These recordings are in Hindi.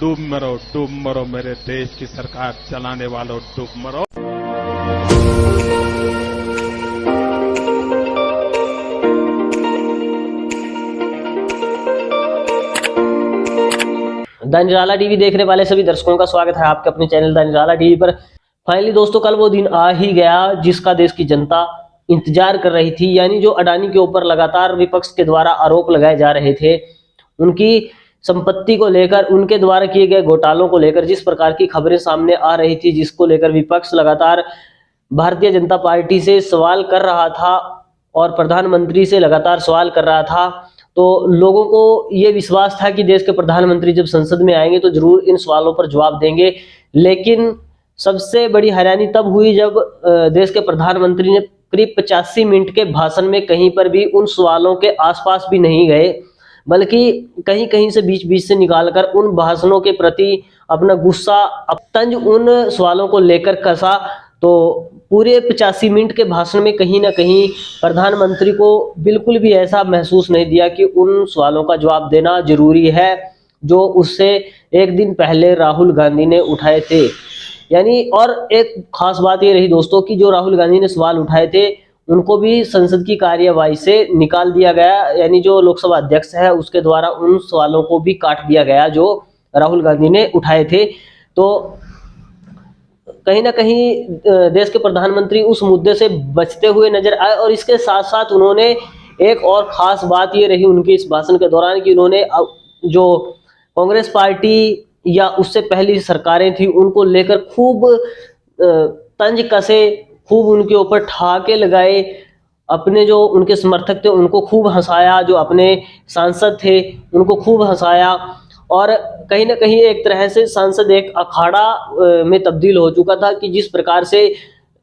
डूब मरो मेरे देश की सरकार चलाने वालों, डूब मरो। द निराला टीवी देखने वाले सभी दर्शकों का स्वागत है आपके अपने चैनल द निराला टीवी पर। फाइनली दोस्तों, कल वो दिन आ ही गया जिसका देश की जनता इंतजार कर रही थी। यानी जो अडानी के ऊपर लगातार विपक्ष के द्वारा आरोप लगाए जा रहे थे, उनकी संपत्ति को लेकर, उनके द्वारा किए गए घोटालों को लेकर जिस प्रकार की खबरें सामने आ रही थी, जिसको लेकर विपक्ष लगातार भारतीय जनता पार्टी से सवाल कर रहा था और प्रधानमंत्री से लगातार सवाल कर रहा था, तो लोगों को ये विश्वास था कि देश के प्रधानमंत्री जब संसद में आएंगे तो जरूर इन सवालों पर जवाब देंगे। लेकिन सबसे बड़ी हैरानी तब हुई जब देश के प्रधानमंत्री ने करीब 85 मिनट के भाषण में कहीं पर भी उन सवालों के आसपास भी नहीं गए, बल्कि कहीं कहीं से बीच बीच से निकालकर उन भाषणों के प्रति अपना गुस्सा, तंज उन सवालों को लेकर कसा। तो पूरे 85 मिनट के भाषण में कहीं ना कहीं प्रधानमंत्री को बिल्कुल भी ऐसा महसूस नहीं दिया कि उन सवालों का जवाब देना जरूरी है जो उससे एक दिन पहले राहुल गांधी ने उठाए थे। यानी और एक खास बात ये रही दोस्तों कि जो राहुल गांधी ने सवाल उठाए थे उनको भी संसद की कार्यवाही से निकाल दिया गया। यानी जो लोकसभा अध्यक्ष है उसके द्वारा उन सवालों को भी काट दिया गया जो राहुल गांधी ने उठाए थे। तो कहीं ना कहीं देश के प्रधानमंत्री उस मुद्दे से बचते हुए नजर आए। और इसके साथ साथ उन्होंने एक और खास बात ये रही उनके इस भाषण के दौरान कि उन्होंने जो कांग्रेस पार्टी या उससे पहली सरकारें थी उनको लेकर खूब तंज कसे, खूब उनके ऊपर ठहाके लगाए, अपने जो उनके समर्थक थे उनको खूब हंसाया, जो अपने सांसद थे उनको खूब हंसाया। और कहीं ना कहीं एक तरह से संसद एक अखाड़ा में तब्दील हो चुका था कि जिस प्रकार से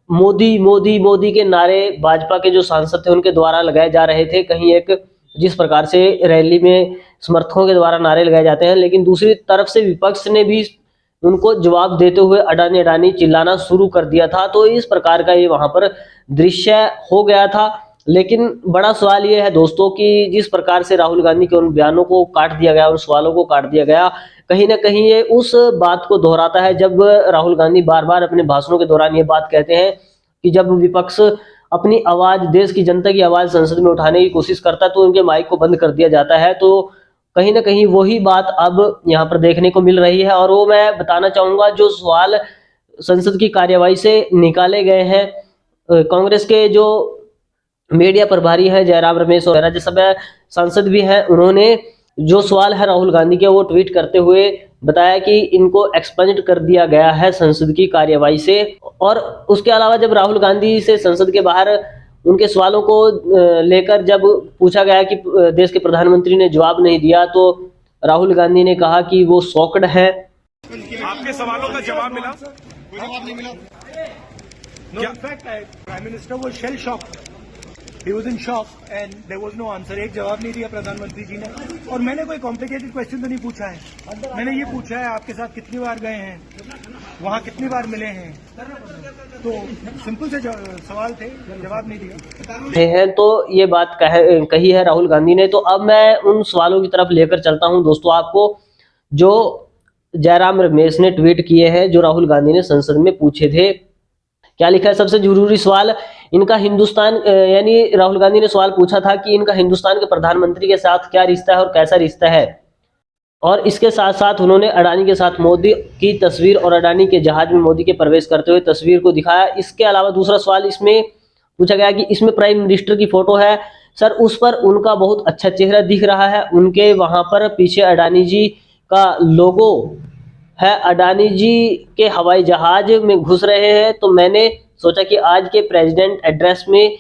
मोदी मोदी मोदी के नारे भाजपा के जो सांसद थे उनके द्वारा लगाए जा रहे थे, कहीं एक जिस प्रकार से रैली में समर्थकों के द्वारा नारे लगाए जाते हैं, लेकिन दूसरी तरफ से विपक्ष ने भी उनको जवाब देते हुए अडानी अडानी चिल्लाना शुरू कर दिया था। तो इस प्रकार का ये वहां पर दृश्य हो गया था। लेकिन बड़ा सवाल ये है दोस्तों कि जिस प्रकार से राहुल गांधी के उन बयानों को काट दिया गया, उन सवालों को काट दिया गया, कहीं ना कहीं ये उस बात को दोहराता है जब राहुल गांधी बार बार अपने भाषणों के दौरान ये बात कहते हैं कि जब विपक्ष अपनी आवाज, देश की जनता की आवाज संसद में उठाने की कोशिश करता है तो उनके माइक को बंद कर दिया जाता है। तो कहीं ना कहीं वही बात अब यहाँ पर देखने को मिल रही है। और वो मैं बताना चाहूंगा, जो सवाल संसद की कार्यवाही से निकाले गए हैं, कांग्रेस के जो मीडिया प्रभारी है जयराम रमेश और राज्यसभा सांसद भी हैं, उन्होंने जो सवाल है राहुल गांधी के वो ट्वीट करते हुए बताया कि इनको एक्सपंज कर दिया गया है संसद की कार्यवाही से। और उसके अलावा जब राहुल गांधी से संसद के बाहर उनके सवालों को लेकर जब पूछा गया कि देश के प्रधानमंत्री ने जवाब नहीं दिया, तो राहुल गांधी ने कहा कि वो शॉक्ड है। आपके सवालों का जवाब मिला? कोई जवाब नहीं मिला। No, in fact, Prime Minister was shell shocked. He was in shock and there was no answer. एक जवाब नहीं दिया प्रधानमंत्री जी ने। और मैंने कोई कॉम्प्लिकेटेड क्वेश्चन तो नहीं पूछा है, मैंने ये पूछा है आपके साथ कितनी बार गए हैं, वहाँ कितनी बार मिले हैं, तो सिंपल से सवाल थे, जवाब नहीं दिया है। तो ये बात कही है राहुल गांधी ने। तो अब मैं उन सवालों की तरफ लेकर चलता हूं दोस्तों आपको, जो जयराम रमेश ने ट्वीट किए हैं, जो राहुल गांधी ने संसद में पूछे थे। क्या लिखा है? सबसे जरूरी सवाल इनका हिंदुस्तान, यानी राहुल गांधी ने सवाल पूछा था कि इनका हिंदुस्तान के प्रधानमंत्री के साथ क्या रिश्ता है और कैसा रिश्ता है। और इसके साथ साथ उन्होंने अडानी के साथ मोदी की तस्वीर और अडानी के जहाज में मोदी के प्रवेश करते हुए तस्वीर को दिखाया। इसके अलावा दूसरा सवाल इसमें पूछा गया कि इसमें प्राइम मिनिस्टर की फोटो है सर, उस पर उनका बहुत अच्छा चेहरा दिख रहा है, उनके वहां पर पीछे अडानी जी का लोगो है, अडानी जी के हवाई जहाज में घुस रहे हैं। तो मैंने सोचा कि आज के प्रेसिडेंट एड्रेस में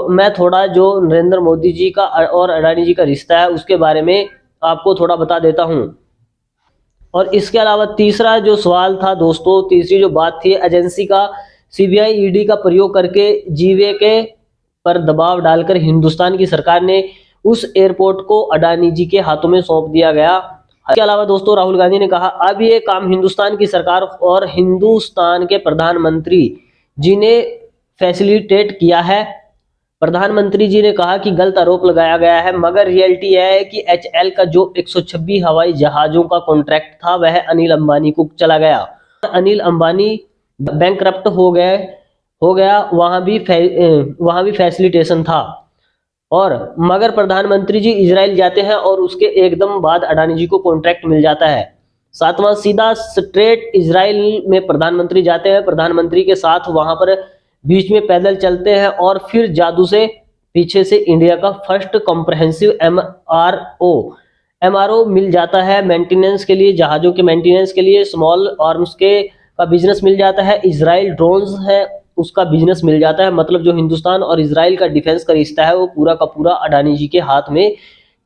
मैं थोड़ा जो नरेंद्र मोदी जी का और अडानी जी का रिश्ता है उसके बारे में आपको थोड़ा बता देता हूं। और इसके अलावा तीसरा जो सवाल था दोस्तों, तीसरी जो बात थी, एजेंसी का सीबीआई ईडी का प्रयोग करके जीवे के पर दबाव डालकर हिंदुस्तान की सरकार ने उस एयरपोर्ट को अडानी जी के हाथों में सौंप दिया गया। इसके अलावा दोस्तों राहुल गांधी ने कहा अब ये काम हिंदुस्तान की सरकार और हिंदुस्तान के प्रधानमंत्री जी ने फैसिलिटेट किया है। प्रधानमंत्री जी ने कहा कि गलत आरोप लगाया गया है, मगर रियलिटी यह है कि HAL का जो 126 हवाई जहाजों का कॉन्ट्रैक्ट था वह अनिल अंबानी को चला गया। अनिल अंबानी बैंकरप्ट हो गया, वहां भी फैसिलिटेशन था। और मगर प्रधानमंत्री जी इजराइल जाते हैं और उसके एकदम बाद अडानी जी को कॉन्ट्रैक्ट मिल जाता है। सातवां, सीधा स्ट्रेट इजराइल में प्रधानमंत्री जाते हैं, प्रधानमंत्री के साथ वहां पर बीच में पैदल चलते हैं और फिर जादू से पीछे से इंडिया का फर्स्ट कॉम्प्रहेंसिव MRO मिल जाता है मेंटेनेंस के लिए, जहाजों के मेंटेनेंस के लिए। स्मॉल आर्म्स का बिजनेस मिल जाता है। इजराइल ड्रोन्स है उसका बिजनेस मिल जाता है। मतलब जो हिंदुस्तान और इजराइल का डिफेंस का रिश्ता है वो पूरा का पूरा अडानी जी के हाथ में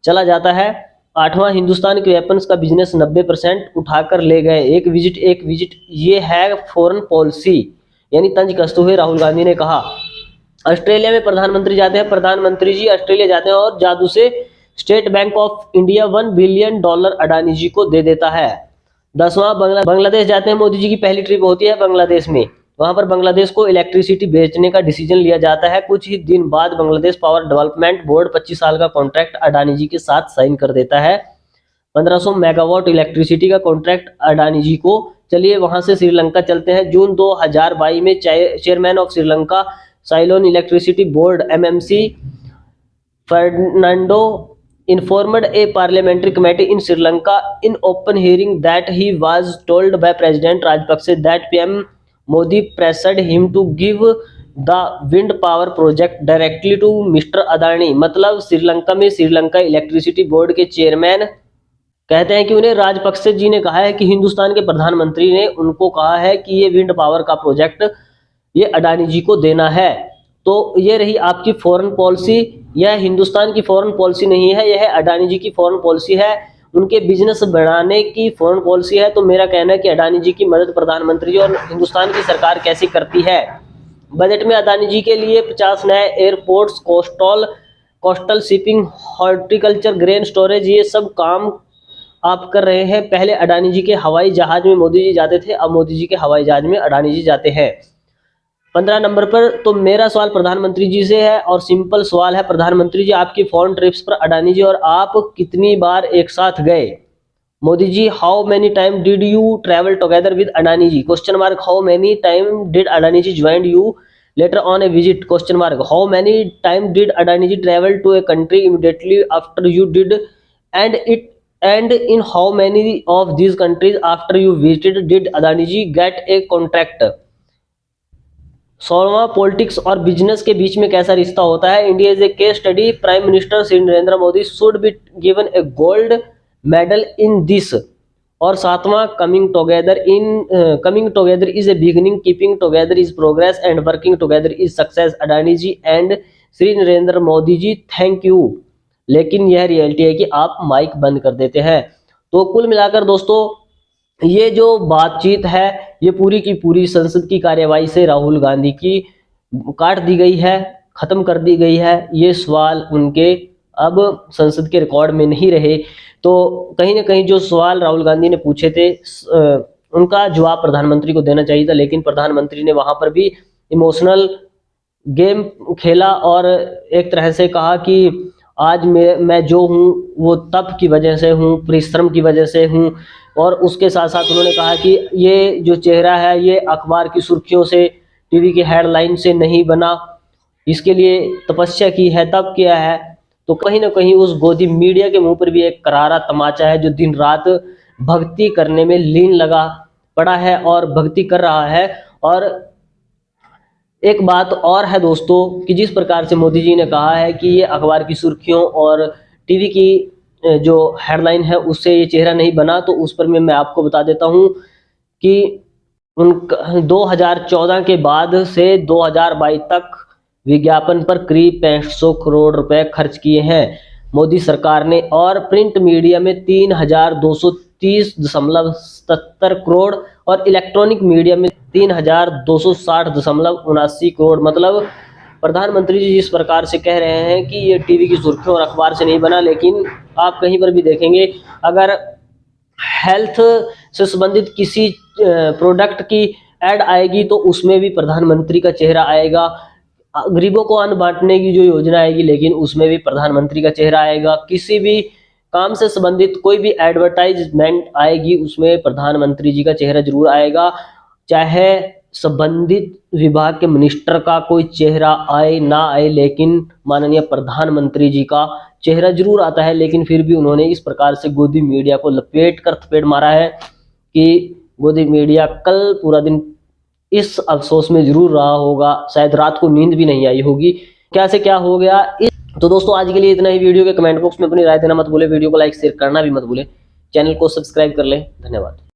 चला जाता है। आठवां, हिंदुस्तान के वेपन्स का बिजनेस 90% उठाकर ले गए। एक विजिट ये है फॉरेन पॉलिसी, यानी तंज कसते हुए राहुल गांधी ने कहा। ऑस्ट्रेलिया में प्रधानमंत्री जाते हैं, प्रधानमंत्री जी ऑस्ट्रेलिया जाते हैं और जादू से state bank of India $1 billion Adani ji को दे देता है। 10वां, बांग्लादेश जाते हैं, मोदी जी की पहली ट्रिप होती है बांग्लादेश में। वहां पर बांग्लादेश को इलेक्ट्रिसिटी बेचने का डिसीजन लिया जाता है। कुछ ही दिन बाद बांग्लादेश पावर डेवलपमेंट बोर्ड 25 साल का कॉन्ट्रैक्ट अडानी जी के साथ साइन कर देता है। 1500 मेगावाट इलेक्ट्रिसिटी का कॉन्ट्रैक्ट अडानी जी को। चलिए वहां से श्रीलंका चलते हैं। जून 2022 में chairman of Sri Lanka साइलोन electricity board MMC Fernando informed a parliamentary committee in Sri Lanka in open hearing that he was told by President Rajapaksa that PM Modi pressured him to give the wind power project directly to Mr. Adani। मतलब श्रीलंका में श्रीलंका इलेक्ट्रिसिटी बोर्ड के चेयरमैन कहते हैं कि उन्हें राजपक्षे जी ने कहा है कि हिंदुस्तान के प्रधानमंत्री ने उनको कहा है कि ये विंड पावर का प्रोजेक्ट ये अडानी जी को देना है। तो ये रही आपकी फॉरेन पॉलिसी। यह हिंदुस्तान की फॉरेन पॉलिसी नहीं है, यह अडानी जी की फॉरेन पॉलिसी है, उनके बिजनेस बढ़ाने की फॉरेन पॉलिसी है। तो मेरा कहना है कि अडानी जी की मदद प्रधानमंत्री जी और हिंदुस्तान की सरकार कैसे करती है। बजट में अडानी जी के लिए 50 नए airports, coastal shipping, horticulture, grain storage, ये सब काम आप कर रहे हैं। पहले अडानी जी के हवाई जहाज में मोदी जी जाते थे, अब मोदी जी के हवाई जहाज में अडानी जी जाते हैं। 15 नंबर पर तो मेरा सवाल प्रधानमंत्री जी से है और सिंपल सवाल है, प्रधानमंत्री जी आपकी फॉरेन ट्रिप्स पर अडानी जी और आप कितनी बार एक साथ गए? Modi ji, how many time did you travel together with Adani ji? Question mark. How many time did Adani ji join you later on a visit? Question mark. How many time did Adani ji travel to a country immediately after you did and in how many of these countries after you visited did Adani ji get a contract? 16वां, पॉलिटिक्स और बिजनेस के बीच में कैसा रिश्ता होता है? India is a case study, prime minister Shri Narendra Modi should be given a gold medal in this. और 7वां, coming together is a beginning, keeping together is progress and working together is success. Adani ji and Shri Narendra Modi ji, thank you. लेकिन यह रियलिटी है कि आप माइक बंद कर देते हैं। तो कुल मिलाकर दोस्तों ये जो बातचीत है ये पूरी की पूरी संसद की कार्यवाही से राहुल गांधी की काट दी गई है, खत्म कर दी गई है। ये सवाल उनके अब संसद के रिकॉर्ड में नहीं रहे। तो कहीं ना कहीं जो सवाल राहुल गांधी ने पूछे थे उनका जवाब प्रधानमंत्री को देना चाहिए था, लेकिन प्रधानमंत्री ने वहां पर भी इमोशनल गेम खेला और एक तरह से कहा कि आज मैं जो हूँ वो तप की वजह से हूँ, परिश्रम की वजह से हूँ। और उसके साथ साथ उन्होंने कहा कि ये जो चेहरा है ये अखबार की सुर्खियों से, टीवी की हेडलाइन से नहीं बना, इसके लिए तपस्या की है, तप किया है। तो कहीं ना कहीं उस गोदी मीडिया के मुंह पर भी एक करारा तमाचा है जो दिन रात भक्ति करने में लीन लगा पड़ा है और भक्ति कर रहा है। और एक बात और है दोस्तों कि जिस प्रकार से मोदी जी ने कहा है कि ये अखबार की सुर्खियों और टीवी की जो हेडलाइन है उससे ये चेहरा नहीं बना, तो उस पर मैं आपको बता देता हूँ कि 2014 के बाद से 2022 तक विज्ञापन पर करीब 6500 करोड़ रुपए खर्च किए हैं मोदी सरकार ने, और प्रिंट मीडिया में 3230.77 करोड़ और इलेक्ट्रॉनिक मीडिया में 3260.79 करोड़। मतलब प्रधानमंत्री जी जिस प्रकार से कह रहे हैं कि ये टीवी की सुर्खियों और अखबार से नहीं बना, लेकिन आप कहीं पर भी देखेंगे अगर हेल्थ से संबंधित किसी प्रोडक्ट की ऐड आएगी तो उसमें भी प्रधानमंत्री का चेहरा आएगा। गरीबों को अन्न बांटने की जो योजना आएगी, लेकिन उसमें भी प्रधानमंत्री का चेहरा आएगा। किसी भी काम से संबंधित कोई भी एडवर्टाइजमेंट आएगी, उसमें प्रधानमंत्री जी का चेहरा जरूर आएगा। चाहे संबंधित विभाग के मिनिस्टर का कोई चेहरा आए ना आए, लेकिन माननीय प्रधानमंत्री जी का चेहरा जरूर आता है। लेकिन फिर भी उन्होंने इस प्रकार से गोदी मीडिया को लपेट कर थपेट मारा है कि गोदी मीडिया कल पूरा दिन इस अफसोस में जरूर रहा होगा, शायद रात को नींद भी नहीं आई होगी क्या से क्या हो गया। तो दोस्तों आज के लिए इतना ही। वीडियो के कमेंट बॉक्स में अपनी राय देना मत भूले, वीडियो को लाइक शेयर करना भी मत भूले, चैनल को सब्सक्राइब कर लें। धन्यवाद।